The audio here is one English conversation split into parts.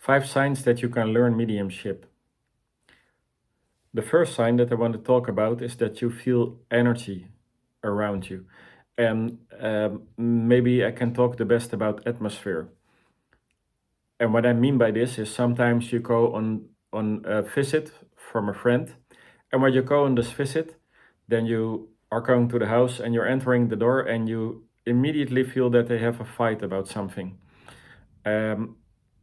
5 signs that you can learn mediumship. The first sign that I want to talk about is that you feel energy around you. And maybe I can talk the best about atmosphere. And what I mean by this is sometimes you go on a visit from a friend, and when you go on this visit, then you are going to the house and you're entering the door and you immediately feel that they have a fight about something. Um,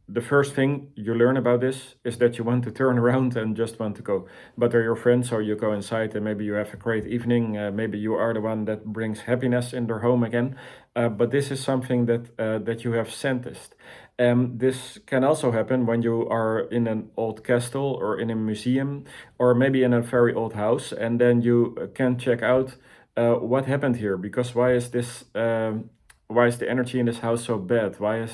the first thing you learn about this is that you want to turn around and just want to go. But they're your friends, so you go inside and maybe you have a great evening. Maybe you are the one that brings happiness in their home again. But this is something that you have sentenced. This can also happen when you are in an old castle or in a museum or maybe in a very old house, and then you can check out what happened here, because why is the energy in this house so bad? Why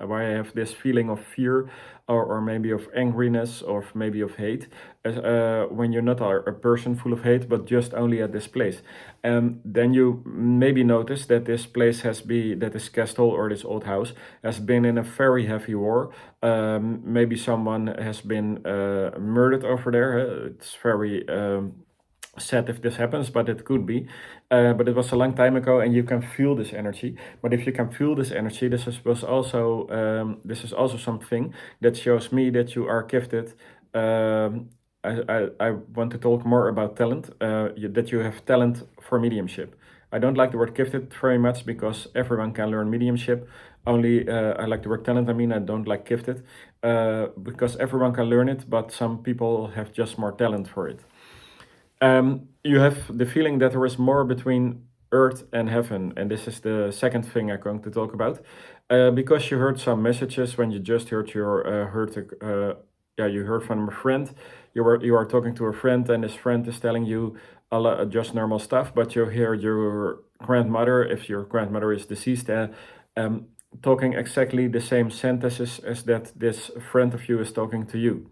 I have this feeling of fear, or maybe of angriness, or maybe of hate, when you're not a person full of hate, but just only at this place. Then you maybe notice that that this castle or this old house has been in a very heavy war. Maybe someone has been murdered over there. It's very sad if this happens, but it could be. But it was a long time ago, and you can feel this energy. But if you can feel this energy, this is also something that shows me that you are gifted. I want to talk more about talent. That you have talent for mediumship. I don't like the word gifted very much because everyone can learn mediumship. Only I like the word talent. I don't like gifted because everyone can learn it, but some people have just more talent for it. You have the feeling that there is more between earth and heaven, and this is the second thing I'm going to talk about. Because you heard some messages when you just heard you heard from a friend. You are talking to a friend, and this friend is telling you just normal stuff, but you hear your grandmother, if your grandmother is deceased, talking exactly the same sentences as that this friend of you is talking to you.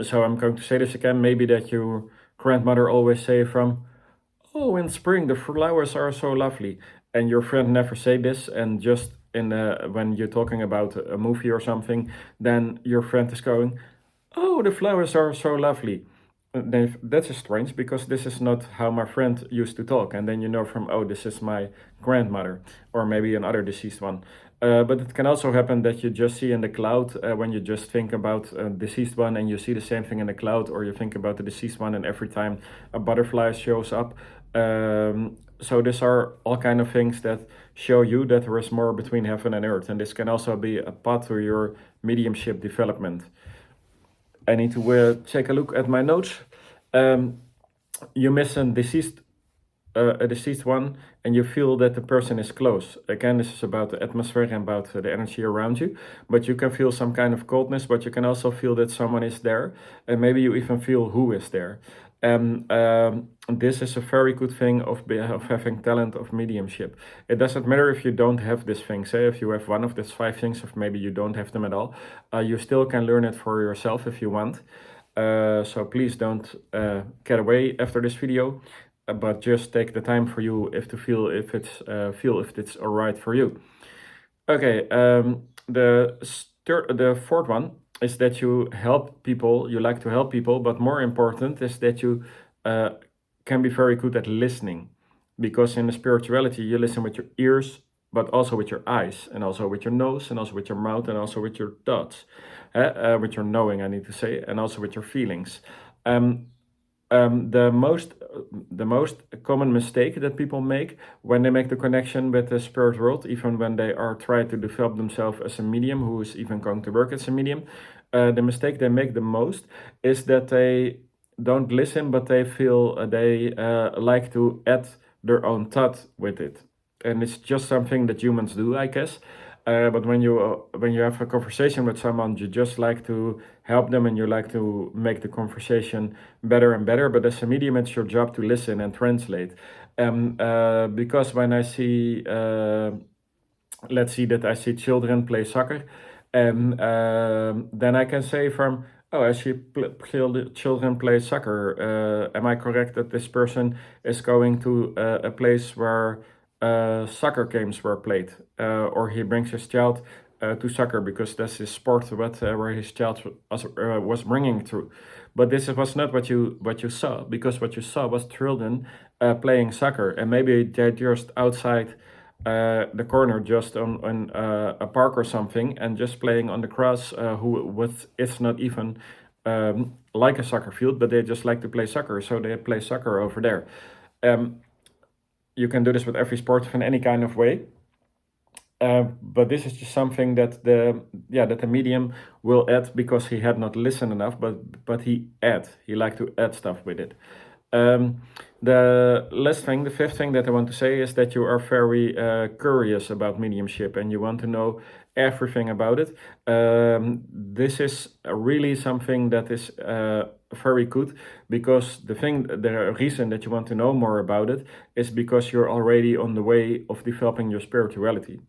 So I'm going to say this again, maybe that your grandmother always say from, oh, in spring the flowers are so lovely, and your friend never say this, and just when you're talking about a movie or something, then your friend is going, oh, the flowers are so lovely. That's strange, because this is not how my friend used to talk. And then you know from, oh, this is my grandmother, or maybe another deceased one. But it can also happen that you just see in the cloud, when you just think about a deceased one and you see the same thing in the cloud, or you think about the deceased one and every time a butterfly shows up. So these are all kind of things that show you that there is more between heaven and earth. And this can also be a path to your mediumship development. I need to take a look at my notes. You miss a deceased one, and you feel that the person is close. Again, this is about the atmosphere and about the energy around you, but you can feel some kind of coldness, but you can also feel that someone is there, and maybe you even feel who is there. This is a very good thing of having talent of mediumship. It doesn't matter if you don't have this thing. Say if you have one of these 5 things, or maybe you don't have them at all, you still can learn it for yourself if you want. So please don't get away after this video, but just take the time for you to feel if it's all right for you. Okay, the fourth one is that you help people, you like to help people, but more important is that you can be very good at listening. Because in the spirituality, you listen with your ears, but also with your eyes, and also with your nose, and also with your mouth, and also with your thoughts, with your knowing, I need to say, and also with your feelings. The most common mistake that people make when they make the connection with the spirit world, even when they are trying to develop themselves as a medium, who is even going to work as a medium, the mistake they make the most is that they don't listen, but they feel they like to add their own thought with it. And it's just something that humans do, I guess. But when you have a conversation with someone, you just like to help them, and you like to make the conversation better and better. But as a medium, it's your job to listen and translate. Because when I see, let's see that I see children play soccer, and then I can say from, oh, I see children play soccer. Am I correct that this person is going to a place where soccer games were played, or he brings his child to soccer because that's his sport, where his child was bringing through. But this was not what you saw, because what you saw was children playing soccer, and maybe they're just outside the corner, just on a park or something, and just playing on the grass. Who with it's not even like a soccer field, but they just like to play soccer, so they play soccer over there. Um, you can do this with every sport in any kind of way. But this is just something that the medium will add because he had not listened enough, but he liked to add stuff with it. Um, the fifth thing that I want to say is that you are very curious about mediumship and you want to know everything about it. This is really something that is very good, because the reason that you want to know more about it is because you're already on the way of developing your spirituality.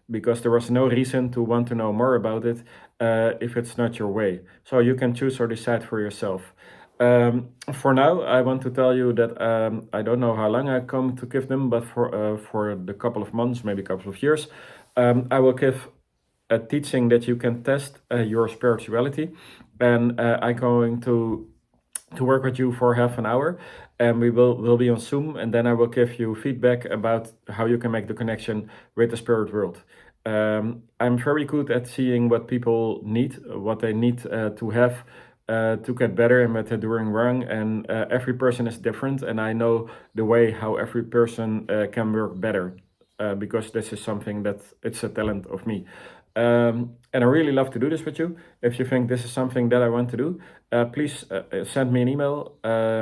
Because there was no reason to want to know more about it if it's not your way. So you can choose or decide for yourself. For now, I want to tell you that I don't know how long I come to give them, but for the couple of months, maybe a couple of years, I will give a teaching that you can test your spirituality, and I'm going to work with you for half an hour, and will be on Zoom, and then I will give you feedback about how you can make the connection with the spirit world. I'm very good at seeing what people need, what they need to have to get better, and what they're doing wrong. And every person is different, and I know the way how every person can work better, because this is something that it's a talent of me. And I really love to do this with you. If you think this is something that I want to do, please send me an email.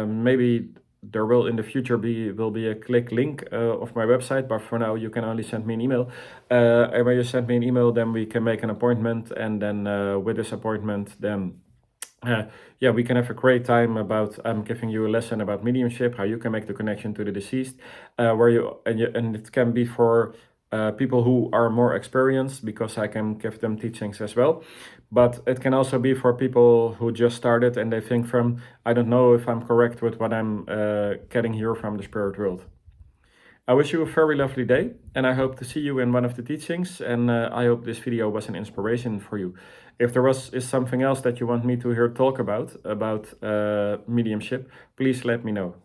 Maybe there will in the future will be a click link of my website, but for now you can only send me an email. And when you send me an email, then we can make an appointment, and then with this appointment, then we can have a great time about giving you a lesson about mediumship, how you can make the connection to the deceased, and it can be for people who are more experienced, because I can give them teachings as well. But it can also be for people who just started and they think I don't know if I'm correct with what I'm getting here from the spirit world. I wish you a very lovely day, and I hope to see you in one of the teachings, and I hope this video was an inspiration for you. If there is something else that you want me to hear talk about mediumship, please let me know.